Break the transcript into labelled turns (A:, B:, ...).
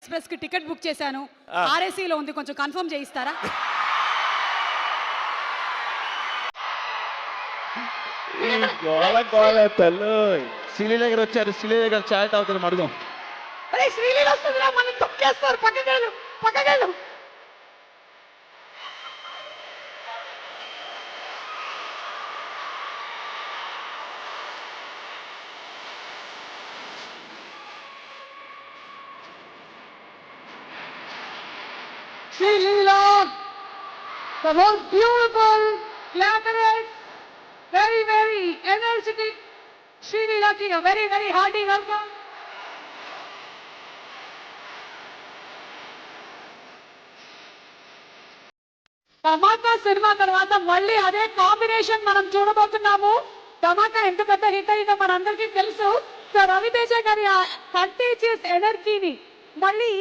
A: ఎక్స్‌ప్రెస్‌కి ticket book చేశాను. ఆర్‌ఏసీలో ఉంది, కొంచెం కన్ఫర్మ్ చేయిస్తారా?
B: గోల గోల తల్లోయ్. శ్రీలీల గారు వచ్చారు. శ్రీలీల గారు చాయ్ తాగుతారు అడుగుదాం.
A: అరే శ్రీలీల వస్తుందిరా, మనం తొక్కేస్తారు. పక్కకెళ్ళు, పక్కకెళ్ళు. Srilila, the most beautiful, glamorous, very, very energetic Srilila ki a very, very hearty welcome. Dhamaka cinema తర్వాత మళ్ళీ అదే కాంబినేషన్ మనం చూడబోతున్నాము. ధమాకా ఎంత పెద్ద హిట్ అయిందో మనందరికీ తెలుసు. సో రవితేజ గారి ఆ కంటేజియస్ ఎనర్జీని మళ్ళీ